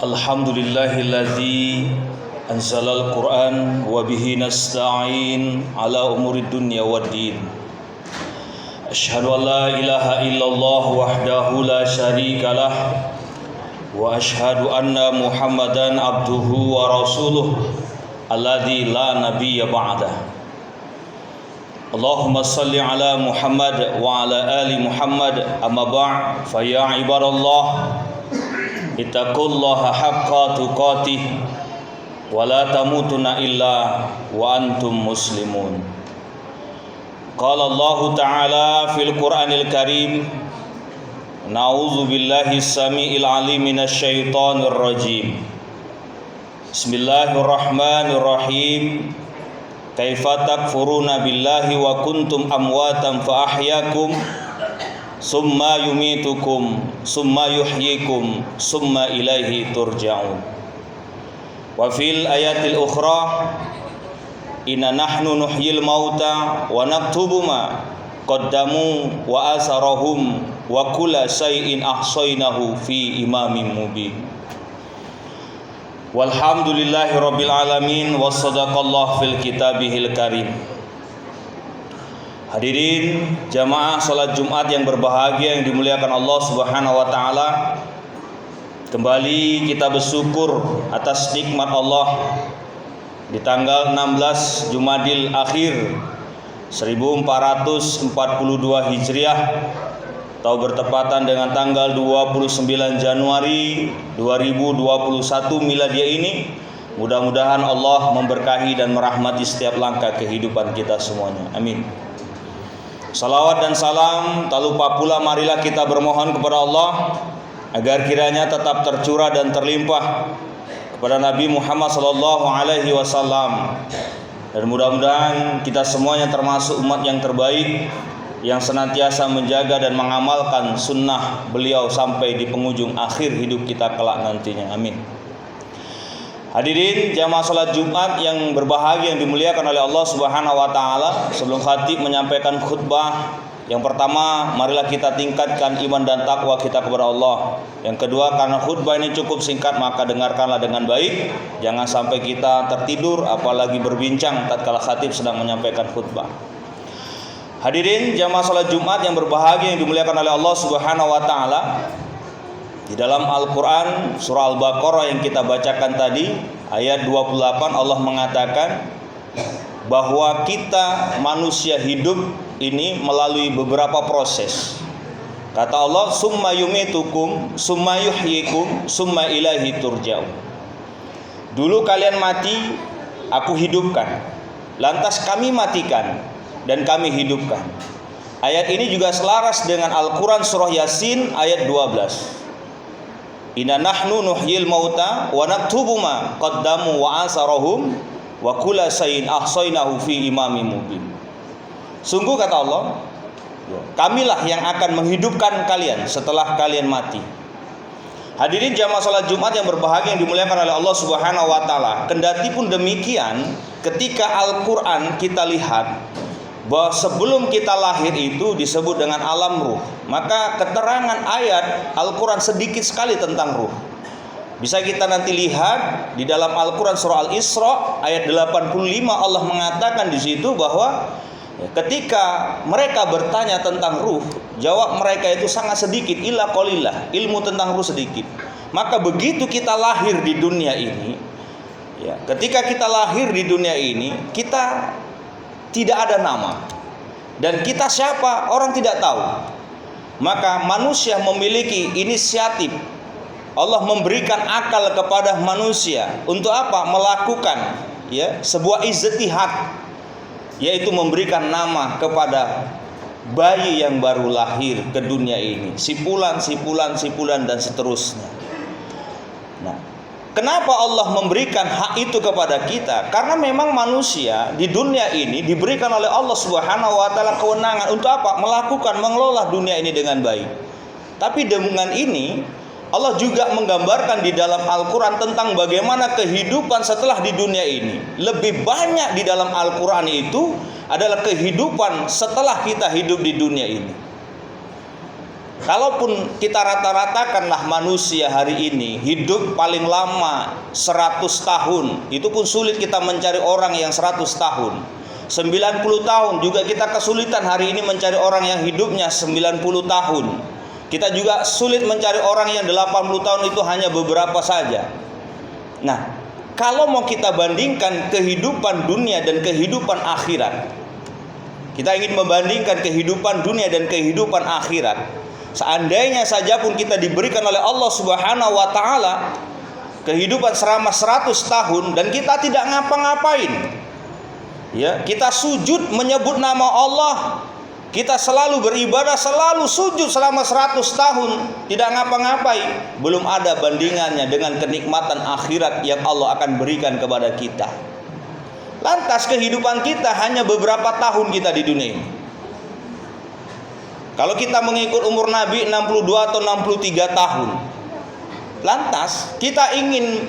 Alhamdulillahilladzi anzalal Qur'an wa bihi nasta'in ala umurid dunya waddin. Asyhadu an la ilaha illallah wahdahu la syarikalah wa asyhadu anna Muhammadan abduhu wa rasuluh alladzi la nabiyya ba'dah. Allahumma salli ala Muhammad wa ala ali Muhammad, amma ba'd, fa ya ibadallah ittaqullaha haqqa tuqatih wa la tamutunna illa wa antum muslimun. Qala Allah Ta'ala fil Qur'anil Karim, na'udzu billahi samiil alim minasy syaithanir rajim. Bismillahirrahmanirrahim. Kaifa takfuruna billahi wa kuntum amwatan fa ahyakum summa yumitukum summa yuhyikum summa ilaihi turja'un. Wa fil ayatil ukhra, inna nahnu nuhyil mauta wa naktubu ma qaddamu wa asarahum wa kulla syai'in ahsaynahu fi imamin mubin. Walhamdulillahi rabbil alamin wa sadaqallahu fil kitabihil karim. Hadirin jamaah salat Jumat yang berbahagia yang dimuliakan Allah Subhanahu wa taala. Kembali kita bersyukur atas nikmat Allah di tanggal 16 Jumadil Akhir 1442 Hijriah atau bertepatan dengan tanggal 29 Januari 2021 Miladiah ini. Mudah-mudahan Allah memberkahi dan merahmati setiap langkah kehidupan kita semuanya. Amin. Salawat dan salam tak lupa pula marilah kita bermohon kepada Allah agar kiranya tetap tercurah dan terlimpah kepada Nabi Muhammad SAW, dan mudah-mudahan kita semuanya termasuk umat yang terbaik yang senantiasa menjaga dan mengamalkan sunnah beliau sampai di penghujung akhir hidup kita kelak nantinya. Amin. Hadirin jamaah salat Jumat yang berbahagia yang dimuliakan oleh Allah Subhanahu wa taala, sebelum khatib menyampaikan khutbah, yang pertama marilah kita tingkatkan iman dan takwa kita kepada Allah. Yang kedua, karena khutbah ini cukup singkat maka dengarkanlah dengan baik, jangan sampai kita tertidur apalagi berbincang tatkala khatib sedang menyampaikan khutbah. Hadirin jamaah salat Jumat yang berbahagia yang dimuliakan oleh Allah Subhanahu wa taala, di dalam Al-Quran surah Al-Baqarah yang kita bacakan tadi ayat 28, Allah mengatakan bahwa kita manusia hidup ini melalui beberapa proses. Kata Allah, summa yumitukum summa yuhyikum summa ilaihi turja'un. Dulu kalian mati, aku hidupkan, lantas kami matikan dan kami hidupkan. Ayat ini juga selaras dengan Al-Quran surah Yasin ayat 12. Inna nahnu nuhyil mauta wa naktubu ma qaddamu wa asarahum wa kulla syai'in ahsaynahu fi imamin mubin. Sungguh kata Allah, kamilah yang akan menghidupkan kalian setelah kalian mati. Hadirin jamaah salat Jumat yang berbahagia yang dimuliakan oleh Allah Subhanahu wa taala, kendati pun demikian ketika Al-Qur'an kita lihat bahwa sebelum kita lahir itu disebut dengan alam ruh, maka keterangan ayat Al-Quran sedikit sekali tentang ruh. Bisa kita nanti lihat di dalam Al-Quran surah Al-Isra ayat 85, Allah mengatakan di situ bahwa ketika mereka bertanya tentang ruh, jawab mereka itu sangat sedikit, illa qalillah, ilmu tentang ruh sedikit. Maka begitu kita lahir di dunia ini, ya, ketika kita lahir di dunia ini, kita tidak ada nama, dan kita siapa orang tidak tahu. Maka manusia memiliki inisiatif. Allah memberikan akal kepada manusia untuk apa? Melakukan sebuah ijtihad, yaitu memberikan nama kepada bayi yang baru lahir ke dunia ini, sipulan dan seterusnya. Nah, kenapa Allah memberikan hak itu kepada kita? Karena memang manusia di dunia ini diberikan oleh Allah Subhanahu wa taala kewenangan untuk apa? Melakukan, mengelola dunia ini dengan baik. Tapi dengan ini Allah juga menggambarkan di dalam Al-Quran tentang bagaimana kehidupan setelah di dunia ini. Lebih banyak di dalam Al-Quran itu adalah kehidupan setelah kita hidup di dunia ini. Kalaupun kita rata-ratakanlah manusia hari ini hidup paling lama 100 tahun, itu pun sulit kita mencari orang yang 100 tahun. 90 tahun juga kita kesulitan hari ini mencari orang yang hidupnya 90 tahun. Kita juga sulit mencari orang yang 80 tahun, itu hanya beberapa saja. Nah, kalau mau kita bandingkan kehidupan dunia dan kehidupan akhirat, kita ingin membandingkan kehidupan dunia dan kehidupan akhirat. Seandainya saja pun kita diberikan oleh Allah Subhanahu wa taala kehidupan selama 100 tahun dan kita tidak ngapa-ngapain. Ya, kita sujud menyebut nama Allah, kita selalu beribadah, selalu sujud selama 100 tahun, tidak ngapa-ngapain, belum ada bandingannya dengan kenikmatan akhirat yang Allah akan berikan kepada kita. Lantas kehidupan kita hanya beberapa tahun kita di dunia ini. Kalau kita mengikut umur Nabi 62 atau 63 tahun, lantas kita ingin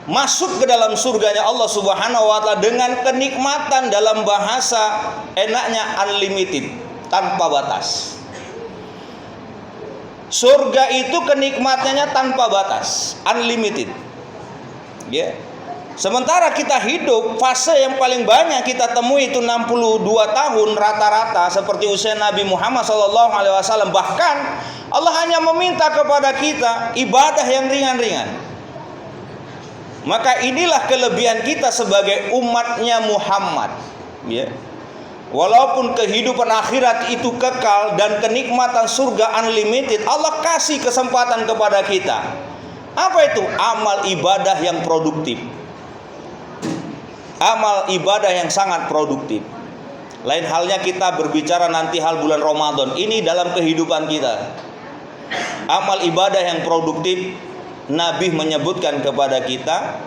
masuk ke dalam surganya Allah Subhanahu wa taala dengan kenikmatan, dalam bahasa enaknya unlimited, tanpa batas. Surga itu kenikmatannya tanpa batas, unlimited. Ya. Sementara kita hidup, fase yang paling banyak kita temui itu 62 tahun rata-rata, seperti usia Nabi Muhammad SAW. Bahkan Allah hanya meminta kepada kita ibadah yang ringan-ringan. Maka inilah kelebihan kita sebagai umatnya Muhammad, ya. Walaupun kehidupan akhirat itu kekal dan kenikmatan surga unlimited, Allah kasih kesempatan kepada kita. Apa itu? Amal ibadah yang produktif. Amal ibadah yang sangat produktif. Lain halnya kita berbicara nanti hal bulan Ramadan. Ini dalam kehidupan kita. Amal ibadah yang produktif, Nabi menyebutkan kepada kita,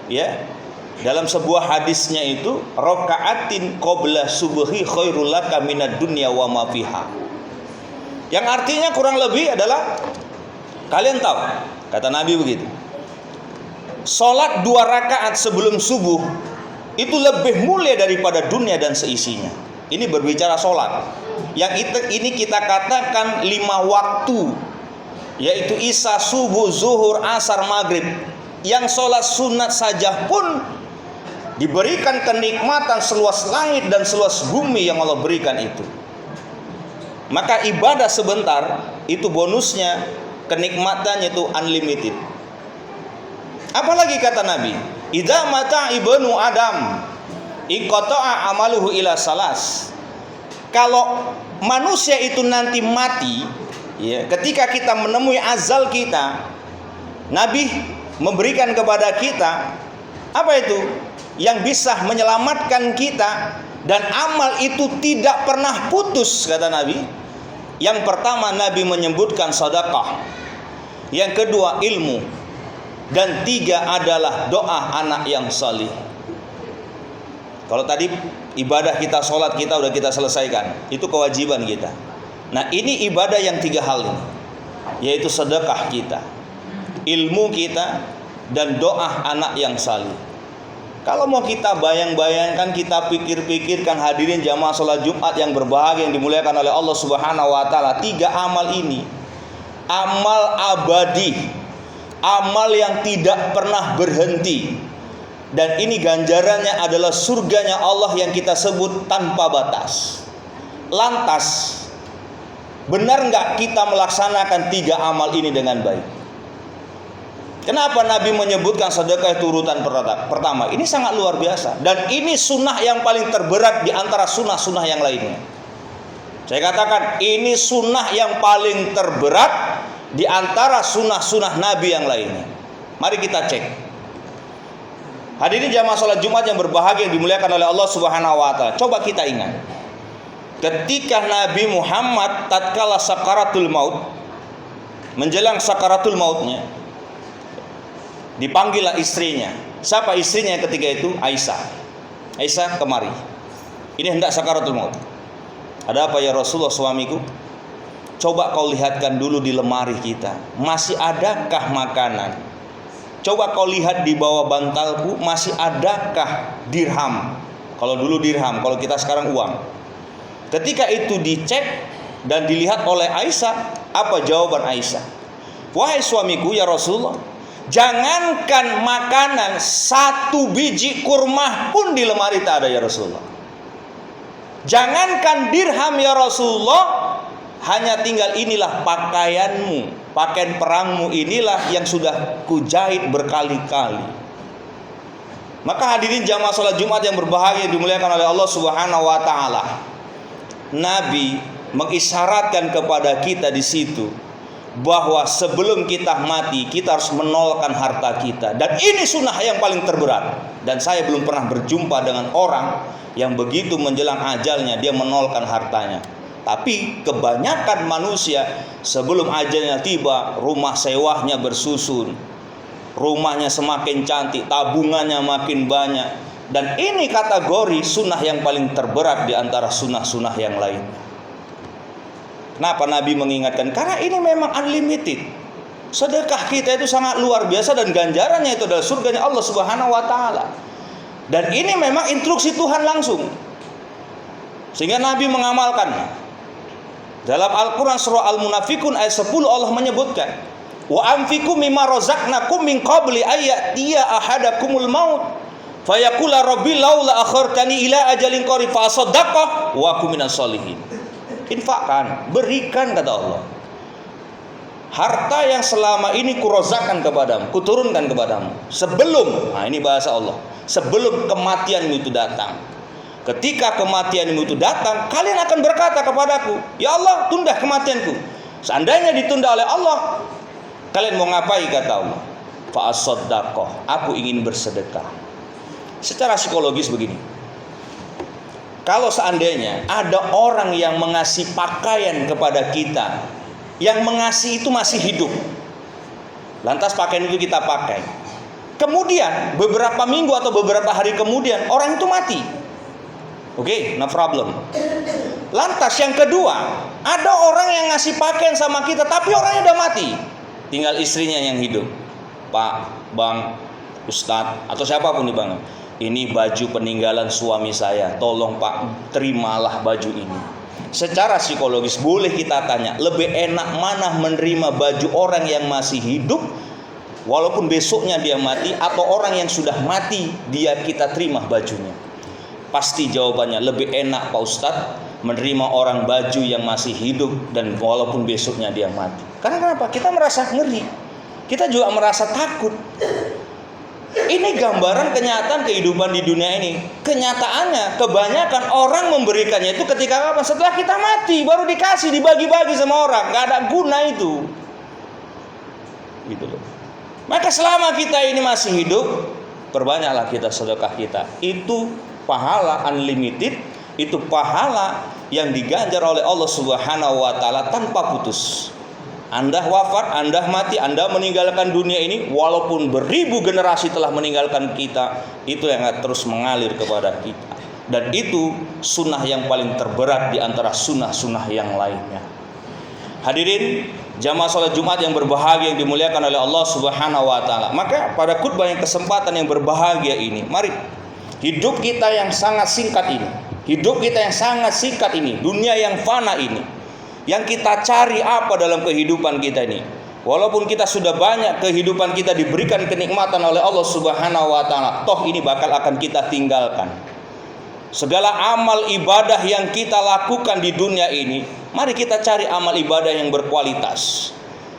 ya, dalam sebuah hadisnya itu, raka'atin qabla subhi khairul laka minad dunya wa ma fiha. Yang artinya kurang lebih adalah, kalian tahu, kata Nabi begitu, salat 2 rakaat sebelum subuh itu lebih mulia daripada dunia dan seisinya. Ini berbicara salat. Yang ini kita katakan 5 waktu, yaitu isya, subuh, zuhur, asar, maghrib. Yang sholat sunat saja pun diberikan kenikmatan seluas langit dan seluas bumi yang Allah berikan itu. Maka ibadah sebentar itu bonusnya, kenikmatannya itu unlimited. Apalagi kata Nabi, idza mata ibnu adam inqata'a amaluhu ila salas. Kalau manusia itu nanti mati, ya, ketika kita menemui azal kita, Nabi memberikan kepada kita apa itu yang bisa menyelamatkan kita dan amal itu tidak pernah putus, kata Nabi. Yang pertama Nabi menyebutkan sedekah, yang kedua ilmu, dan 3 adalah doa anak yang salih. Kalau tadi ibadah kita, sholat kita udah kita selesaikan, itu kewajiban kita. Nah, ini ibadah yang 3 hal ini, yaitu sedekah kita, ilmu kita, dan doa anak yang salih. Kalau mau kita bayang-bayangkan, kita pikir-pikirkan, hadirin jamaah sholat Jumat yang berbahagia yang dimuliakan oleh Allah Subhanahu wa taala, 3 amal ini amal abadi, amal yang tidak pernah berhenti, dan ini ganjarannya adalah surganya Allah yang kita sebut tanpa batas. Lantas, benar nggak kita melaksanakan 3 amal ini dengan baik? Kenapa Nabi menyebutkan sedekah itu urutan pertama? Ini sangat luar biasa, dan ini sunnah yang paling terberat di antara sunnah-sunnah yang lainnya. Saya katakan ini sunnah yang paling terberat di antara sunnah-sunnah Nabi yang lainnya. Mari kita cek. Hadirin jamaah salat Jumat yang berbahagia yang dimuliakan oleh Allah Subhanahu wa taala. Coba kita ingat, ketika Nabi Muhammad tatkala sakaratul maut, menjelang sakaratul mautnya, dipanggillah istrinya. Siapa istrinya ketika itu? Aisyah. Aisyah, kemari. Ini hendak sakaratul maut. Ada apa ya Rasulullah suamiku? Coba kau lihatkan dulu di lemari kita, masih adakah makanan? Coba kau lihat di bawah bantalku, masih adakah dirham? Kalau dulu dirham, kalau kita sekarang uang. Ketika itu dicek dan dilihat oleh Aisyah. Apa jawaban Aisyah? Wahai suamiku ya Rasulullah, jangankan makanan, 1 biji kurma pun di lemari tak ada ya Rasulullah. Jangankan dirham ya Rasulullah, hanya tinggal inilah pakaianmu, pakaian perangmu inilah yang sudah kujahit berkali-kali. Maka hadirin jamaah salat Jumat yang berbahagia dimuliakan oleh Allah Subhanahu wa taala. Nabi mengisyaratkan kepada kita di situ bahwa sebelum kita mati kita harus menolakkan harta kita, dan ini sunnah yang paling terberat. Dan saya belum pernah berjumpa dengan orang yang begitu menjelang ajalnya dia menolakkan hartanya. Tapi kebanyakan manusia sebelum ajalnya tiba, rumah sewanya bersusun, rumahnya semakin cantik, tabungannya makin banyak. Dan ini kategori sunnah yang paling terberat di antara sunnah-sunnah yang lainnya. Kenapa Nabi mengingatkan? Karena ini memang unlimited. Sedekah kita itu sangat luar biasa dan ganjarannya itu adalah surganya Allah Subhanahu wa taala. Dan ini memang instruksi Tuhan langsung. Sehingga Nabi mengamalkan. Dalam Al-Qur'an surah Al-Munafikun ayat 10 Allah menyebutkan, "Wa anfiqu mimma razaqnakum min qabli ayyatiya ahadakumul maut fayaqula rabbi laula akhartani ila ajalin qarib fa asaddaqah wa akum minas sholihin." Infakkan, berikan kata Allah, harta yang selama ini kurozakkan kepadamu, kuturunkan kepadamu sebelum, nah ini bahasa Allah, sebelum kematianmu itu datang. Ketika kematianmu itu datang, kalian akan berkata kepadaku, ya Allah, tunda kematianku. Seandainya ditunda oleh Allah, kalian mau ngapain kata Allah? Fa asaddaqah, aku ingin bersedekah. Secara psikologis begini, kalau seandainya ada orang yang mengasih pakaian kepada kita, yang mengasih itu masih hidup, lantas pakaian itu kita pakai, kemudian beberapa minggu atau beberapa hari kemudian orang itu mati, oke, no problem. Lantas yang kedua, ada orang yang ngasih pakaian sama kita tapi orangnya udah mati, tinggal istrinya yang hidup. Pak, Bang, Ustadz, atau siapapun nih Bang, ini baju peninggalan suami saya, tolong Pak, terimalah baju ini. Secara psikologis boleh kita tanya, lebih enak mana menerima baju orang yang masih hidup walaupun besoknya dia mati, atau orang yang sudah mati dia kita terima bajunya? Pasti jawabannya lebih enak Pak Ustadz menerima orang baju yang masih hidup dan walaupun besoknya dia mati. Karena kenapa? Kita merasa ngeri, kita juga merasa takut. Ini gambaran kenyataan kehidupan di dunia ini. Kenyataannya kebanyakan orang memberikannya itu ketika kapan? Setelah kita mati baru dikasih, dibagi-bagi sama orang. Gak ada guna itu. Gitu loh. Maka selama kita ini masih hidup, perbanyaklah kita sedekah kita. Itu pahala unlimited, itu pahala yang diganjar oleh Allah Subhanahu wa taala tanpa putus. Anda wafat, Anda mati, Anda meninggalkan dunia ini, walaupun beribu generasi telah meninggalkan kita, itu yang akan terus mengalir kepada kita. Dan itu sunnah yang paling terberat di antara sunnah-sunnah yang lainnya. Hadirin jamaah salat Jumat yang berbahagia yang dimuliakan oleh Allah Subhanahu wa taala. Maka pada khutbah yang kesempatan yang berbahagia ini, mari hidup kita yang sangat singkat ini, dunia yang fana ini, yang kita cari apa dalam kehidupan kita ini? Walaupun kita sudah banyak kehidupan kita diberikan kenikmatan oleh Allah Subhanahu wa taala, toh ini bakal akan kita tinggalkan. Segala amal ibadah yang kita lakukan di dunia ini, mari kita cari amal ibadah yang berkualitas.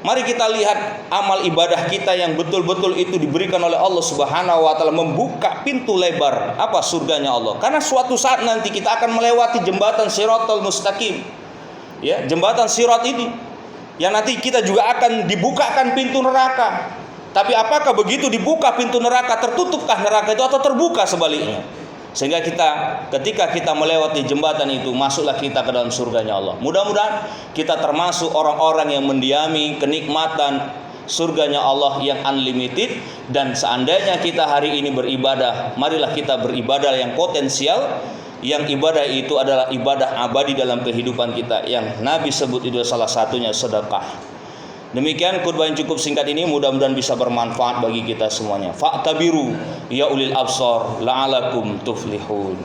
Mari kita lihat amal ibadah kita yang betul-betul itu diberikan oleh Allah Subhanahu wa taala, membuka pintu lebar apa surganya Allah. Karena suatu saat nanti kita akan melewati jembatan Shiratal Mustaqim. Ya, jembatan Sirat ini yang nanti kita juga akan dibukakan pintu neraka. Tapi apakah begitu dibuka pintu neraka, tertutupkah neraka itu atau terbuka sebaliknya? Sehingga ketika kita melewati jembatan itu, masuklah kita ke dalam surganya Allah. Mudah-mudahan kita termasuk orang-orang yang mendiami kenikmatan surganya Allah yang unlimited. Dan seandainya kita hari ini beribadah, marilah kita beribadah yang potensial, yang ibadah itu adalah ibadah abadi dalam kehidupan kita, yang Nabi sebut itu salah satunya sedekah. Demikian khutbah yang cukup singkat ini, mudah-mudahan bisa bermanfaat bagi kita semuanya. Fa'tabiru ya ulil absar la'alakum tuflihun.